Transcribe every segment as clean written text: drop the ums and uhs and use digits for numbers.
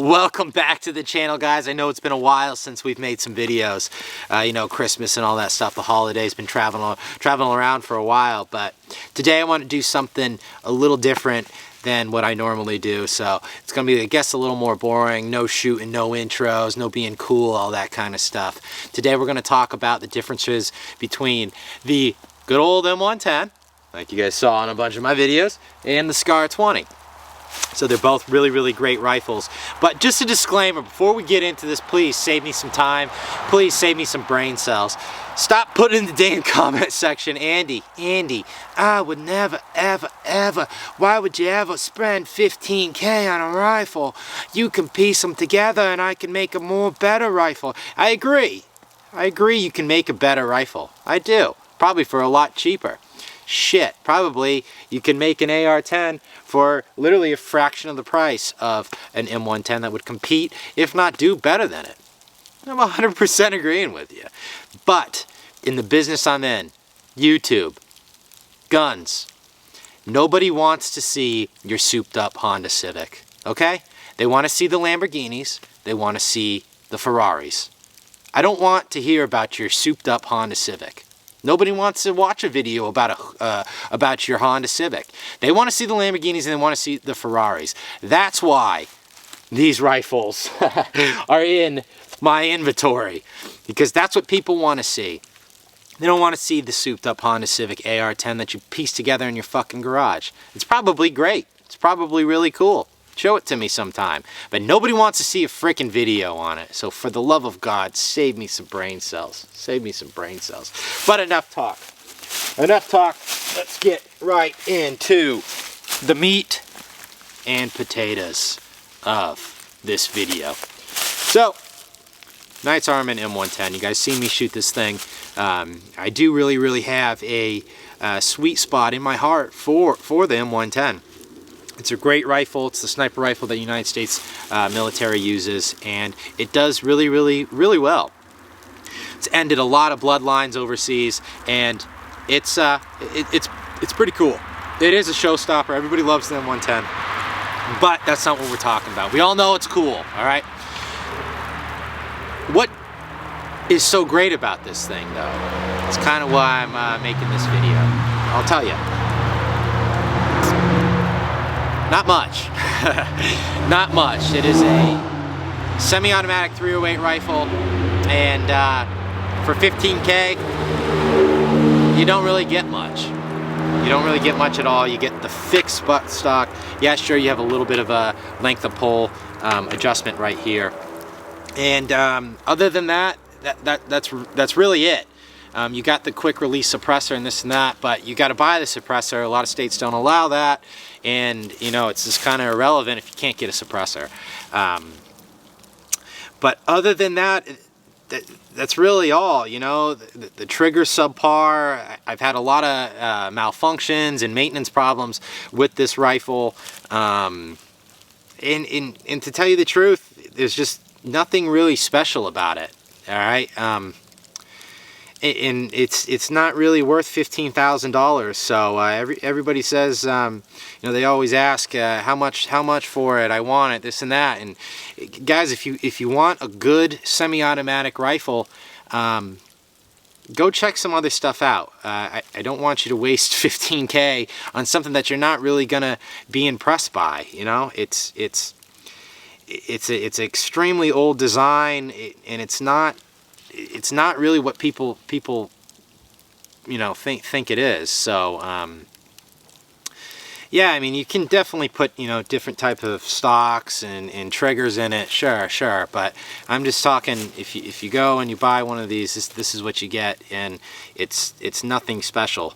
Welcome back to the channel, guys. I know it's been a while since we've made some videos. You know, Christmas and all that stuff, the holidays, been traveling around for a while, but today I want to do something a little different than what I normally do. So it's gonna be, I guess, a little more boring. No shooting, no intros, no being cool, all that kind of stuff. Today we're gonna talk about the differences between the good old M110, like you guys saw in a bunch of my videos, and the SCAR 20. So they're both really great rifles. But just a disclaimer, before we get into this, please save me some time. Please save me some brain cells. Stop putting in the damn comment section, Andy, I would never, ever, why would you ever spend 15K on a rifle? You can piece them together and I can make a better rifle. I agree you can make a better rifle. I do, probably for a lot cheaper. Shit, probably you can make an AR-10 for literally a fraction of the price of an M110 that would compete, if not do better than it. I'm 100% agreeing with you. But in the business I'm in, YouTube, guns, nobody wants to see your souped up Honda Civic, okay? They want to see the Lamborghinis, they want to see the Ferraris. I don't want to hear about your souped up Honda Civic. Nobody wants to watch a video about your Honda Civic. They want to see the Lamborghinis and they want to see the Ferraris. That's why these rifles are in my inventory, because that's what people want to see. They don't want to see the souped up Honda Civic AR-10 that you piece together in your fucking garage. It's probably great. It's probably really cool. Show it to me sometime. But nobody wants to see a freaking video on it. So for the love of God, save me some brain cells. Save me some brain cells. But enough talk. Enough talk. Let's get right into the meat and potatoes of this video. So, Knight's Armament M110. You guys see me shoot this thing. I do really have a sweet spot in my heart for the M110. It's a great rifle. It's the sniper rifle that the United States military uses, and it does really well. It's ended a lot of bloodlines overseas, and it's pretty cool. It is a showstopper. Everybody loves the M110, but that's not what we're talking about. We all know it's cool, all right? What is so great about this thing, though? It's kind of why I'm making this video. I'll tell you. Not much. Not much. It is a semi-automatic 308 rifle, and for 15K, you don't really get much. You don't really get much at all. You get the fixed butt stock. Yeah, sure, you have a little bit of a length of pull adjustment right here, and other than that, that's really it. You got the quick release suppressor and this and that, but you got to buy the suppressor. A lot of states don't allow that, and you know, it's just kind of irrelevant if you can't get a suppressor. But other than that, that's really all. You know, the trigger's subpar. I've had a lot of malfunctions and maintenance problems with this rifle, and to tell you the truth, there's just nothing really special about it. All right. And it's not really worth $15,000. So everybody says, you know, they always ask how much for it. I want it, this and that. And guys, if you want a good semi-automatic rifle, go check some other stuff out. I don't want you to waste 15K on something that you're not really gonna be impressed by. You know, it's an extremely old design, and it's not really what people you know think it is. So yeah, I mean, you can definitely put, you know, different type of stocks and triggers in it, sure, but I'm just talking, if you go and you buy one of these, this is what you get, and it's nothing special.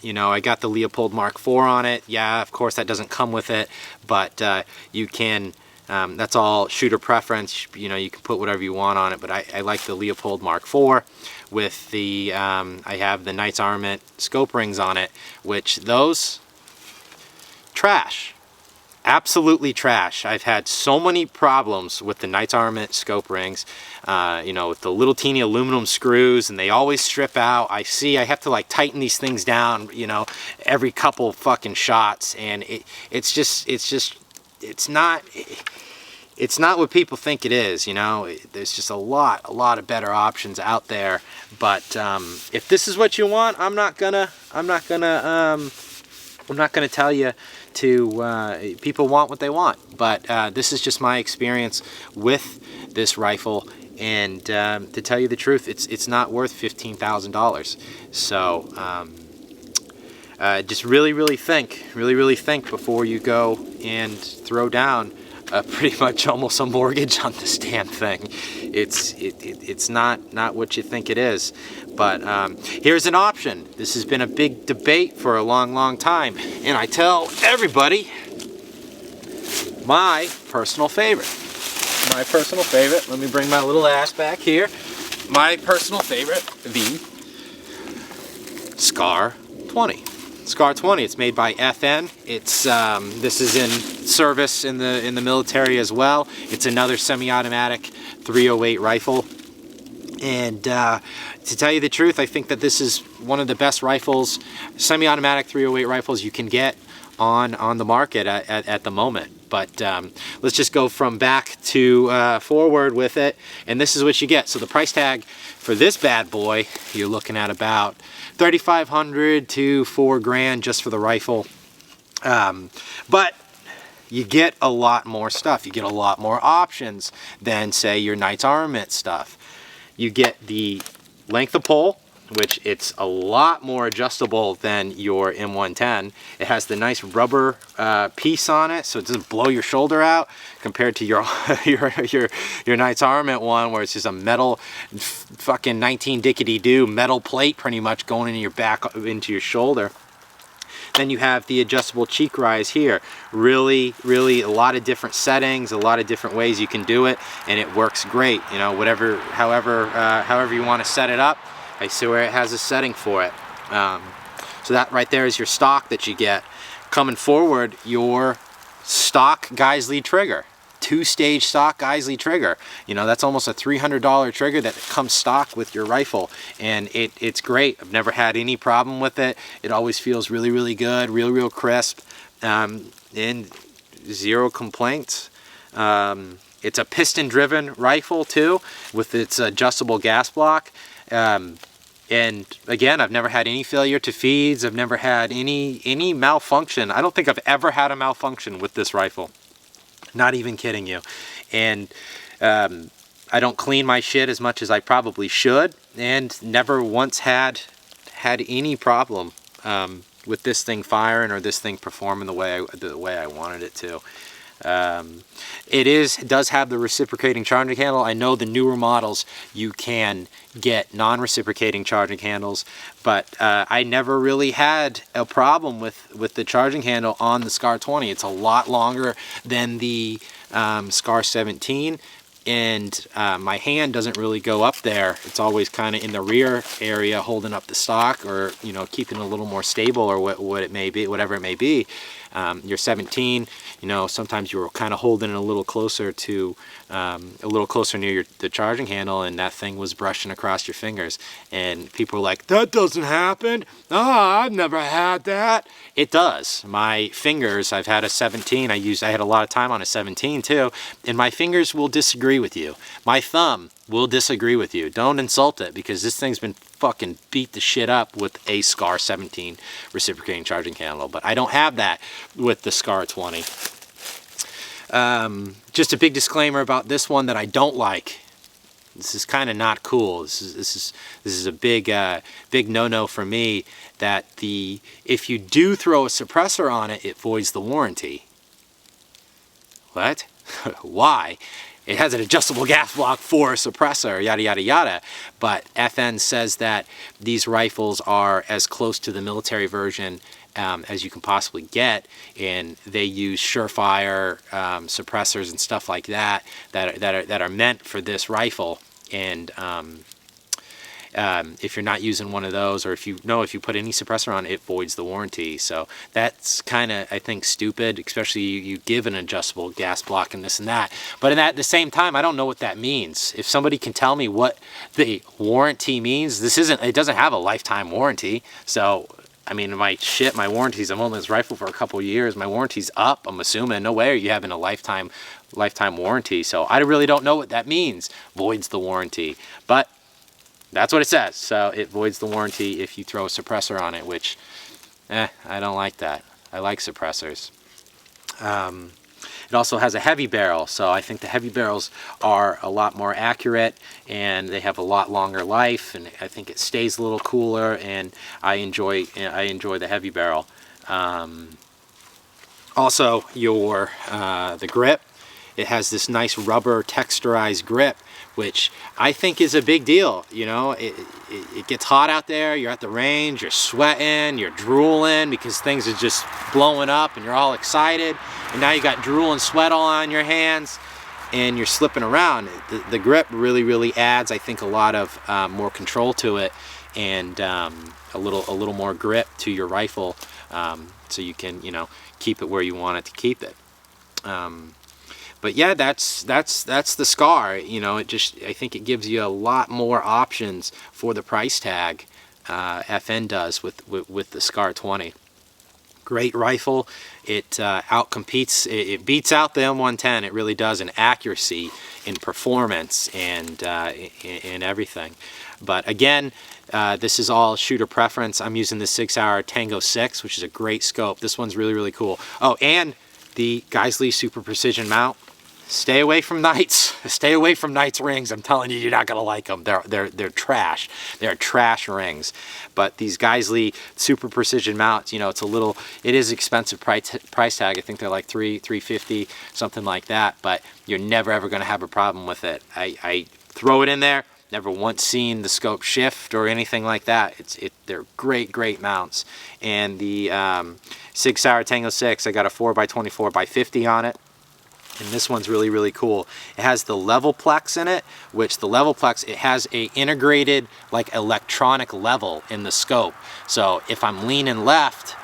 You know, I got the Leopold Mark IV on it. Yeah, of course that doesn't come with it, but you can, that's all shooter preference. You know, you can put whatever you want on it, but I like the Leopold Mark IV with the, I have the Knight's Armament scope rings on it, which those, trash. Absolutely trash. I've had so many problems with the Knight's Armament scope rings, you know, with the little teeny aluminum screws, and they always strip out. I have to like tighten these things down, you know, every couple fucking shots, and it's not, it's not what people think it is, you know. There's just a lot of better options out there. But if this is what you want, I'm not gonna tell you to. People want what they want, but this is just my experience with this rifle. And to tell you the truth, it's not worth $15,000. So just really think before you go and throw down pretty much almost a mortgage on this damn thing. It's not what you think it is. But here's an option. This has been a big debate for a long time, and I tell everybody my personal favorite. My personal favorite. Let me bring my little ass back here. My personal favorite, the SCAR 20. SCAR 20. It's made by FN. It's this is in service in the military as well. It's another semi-automatic 308 rifle. And to tell you the truth, I think that this is one of the best rifles, semi-automatic 308 rifles you can get on the market at the moment. But let's just go from back to forward with it, and this is what you get. So the price tag for this bad boy, you're looking at about $3,500 to $4 grand just for the rifle. But you get a lot more stuff. You get a lot more options than, say, your Knight's Armament stuff. You get the length of pole, which it's a lot more adjustable than your M110. It has the nice rubber piece on it, so it doesn't blow your shoulder out, compared to your your Knight's Armament one, where it's just a metal fucking 19 dickety-doo metal plate pretty much going into your back, into your shoulder. Then you have the adjustable cheek rise here. Really a lot of different settings, a lot of different ways you can do it, and it works great. You know, however you want to set it up. I see where it has a setting for it. So that right there is your stock that you get. Coming forward, your stock Geisley trigger. 2-stage stock Geisley trigger. You know, that's almost a $300 trigger that comes stock with your rifle, and it's great. I've never had any problem with it. It always feels really good, real crisp, and zero complaints. It's a piston-driven rifle too, with its adjustable gas block. And again, I've never had any failure to feeds. I've never had any malfunction. I don't think I've ever had a malfunction with this rifle. Not even kidding you. And I don't clean my shit as much as I probably should, and never once had any problem with this thing firing or this thing performing the way I wanted it to. It does have the reciprocating charging handle. I know the newer models you can get non-reciprocating charging handles, but I never really had a problem with the charging handle on the SCAR 20. It's a lot longer than the SCAR 17, and my hand doesn't really go up there. It's always kind of in the rear area holding up the stock, or, you know, keeping it a little more stable, or what it may be, whatever it may be. Your 17, you know, sometimes you're kind of holding it a little closer to, near the charging handle, and that thing was brushing across your fingers. And people are like, that doesn't happen. I've never had that. It does. My fingers, I've had a 17. I had a lot of time on a 17 too, and my fingers will disagree with you. My thumb will disagree with you. Don't insult it, because this thing's been fucking beat the shit up with a SCAR 17 reciprocating charging handle, but I don't have that with the SCAR 20. Just a big disclaimer about this one that I don't like. This is kind of not cool. This is a big no-no for me. That if you do throw a suppressor on it, it voids the warranty. What? Why? It has an adjustable gas block for a suppressor, yada yada yada. But FN says that these rifles are as close to the military version as you can possibly get, and they use surefire suppressors and stuff like that are meant for this rifle. And if you're not using one of those, or if you put any suppressor on, it voids the warranty. So that's kind of, I think, stupid, especially you give an adjustable gas block and this and that. But at the same time, I don't know what that means. If somebody can tell me what the warranty means, it doesn't have a lifetime warranty. So I mean, my warranties, I've owned this rifle for a couple years. My warranty's up, I'm assuming. No way are you having a lifetime warranty. So I really don't know what that means, voids the warranty. But that's what it says. So it voids the warranty if you throw a suppressor on it, which, I don't like that. I like suppressors. It also has a heavy barrel, so I think the heavy barrels are a lot more accurate and they have a lot longer life, and I think it stays a little cooler, and I enjoy the heavy barrel. Also, the grip, it has this nice rubber texturized grip, which I think is a big deal. You know, it gets hot out there, you're at the range, you're sweating, you're drooling because things are just blowing up and you're all excited, and now you got drool and sweat all on your hands and you're slipping around. The grip really adds, I think, a lot of more control to it, and a little more grip to your rifle, so you can, you know, keep it where you want it to keep it. But yeah, that's the SCAR. You know, I think it gives you a lot more options for the price tag. FN does with the SCAR 20. Great rifle. It outcompetes. It beats out the M110. It really does in accuracy, in performance, and in everything. But again, this is all shooter preference. I'm using the 6-hour Tango 6, which is a great scope. This one's really cool. Oh, and the Geissele Super Precision mount. Stay away from Knights. Stay away from Knights rings. I'm telling you, you're not gonna like them. They're trash. They're trash rings. But these Geissele Super Precision mounts, you know, it is expensive price tag. I think they're like $350, something like that. But you're never ever gonna have a problem with it. I throw it in there. Never once seen the scope shift or anything like that. They're great mounts. And the 6-hour Tango 6, I got a 4x24x50 on it. And this one's really cool. It has the level plex in it, which the level plex, it has a integrated like electronic level in the scope. So if I'm leaning left,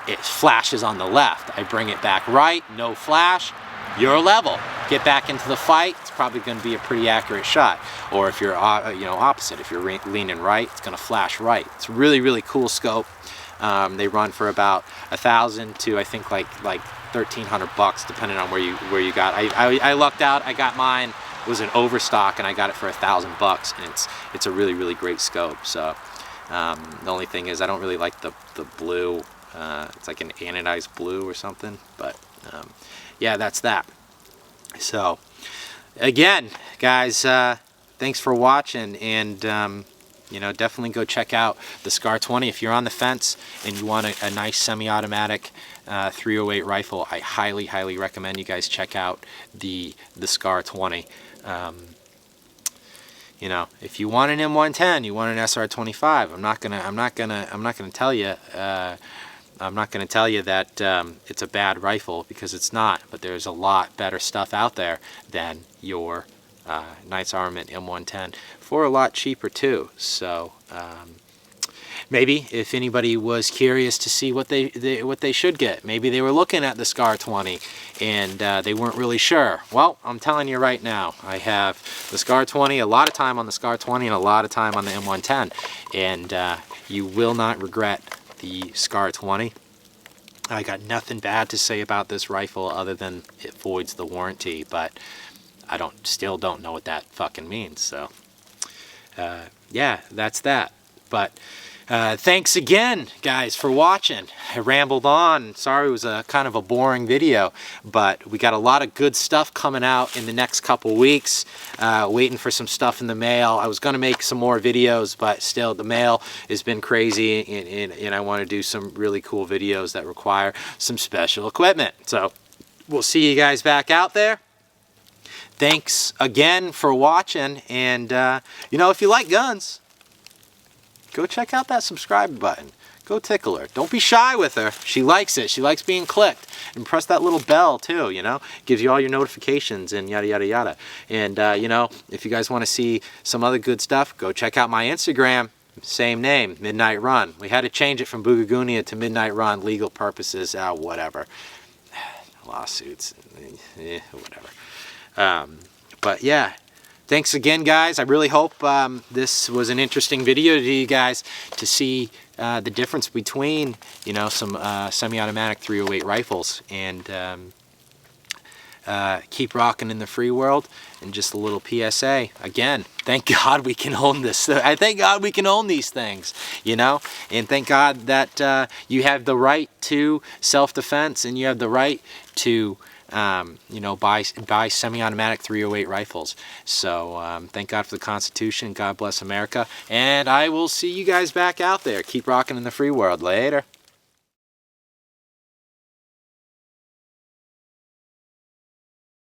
it flashes on the left. I bring it back right, no flash, you're level. Get back into the fight, it's probably going to be a pretty accurate shot. Or if you're opposite, if you're leaning right, it's going to flash right. It's a really cool scope. They run for about $1,000 to, I think, like $1,300 depending on where you got. I lucked out. I got mine. It was an overstock, and I got it for $1,000, and it's a really great scope. So the only thing is I don't really like the blue. It's like an anodized blue or something. But yeah, that's that. So again, guys, thanks for watching, and you know, definitely go check out the SCAR 20 if you're on the fence and you want a nice semi-automatic 308 rifle. I highly recommend you guys check out the SCAR 20. You know, if you want an M110, you want an SR25. I'm not gonna tell you that it's a bad rifle, because it's not. But there's a lot better stuff out there than your Knights Armament M110 for a lot cheaper too. So maybe if anybody was curious to see what they should get, maybe they were looking at the SCAR 20 and they weren't really sure. Well, I'm telling you right now, I have the SCAR 20, a lot of time on the SCAR 20 and a lot of time on the M110, and you will not regret the SCAR 20. I got nothing bad to say about this rifle other than it voids the warranty, but I still don't know what that fucking means. So yeah, that's that. But thanks again, guys, for watching. I rambled on. Sorry it was a kind of a boring video, but we got a lot of good stuff coming out in the next couple weeks. Waiting for some stuff in the mail. I was going to make some more videos, but still the mail has been crazy, and I want to do some really cool videos that require some special equipment. So we'll see you guys back out there. Thanks again for watching, and you know, if you like guns, go check out that subscribe button. Go tickle her. Don't be shy with her. She likes it. She likes being clicked. And press that little bell too, you know. Gives you all your notifications and yada yada yada. And you know, if you guys want to see some other good stuff, go check out my Instagram. Same name, MidnightRun. We had to change it from Boogagunia to MidnightRun, legal purposes, whatever. Lawsuits, whatever. But yeah, thanks again, guys. I really hope this was an interesting video to you guys to see the difference between, you know, some semi-automatic 308 rifles, and keep rocking in the free world. And just a little PSA again, thank God we can own this. I thank God we can own these things, you know, and thank God that you have the right to self-defense, and you have the right to you know, buy semi-automatic 308 rifles. So thank God for the Constitution. God bless America, and I will see you guys back out there. Keep rocking in the free world. Later.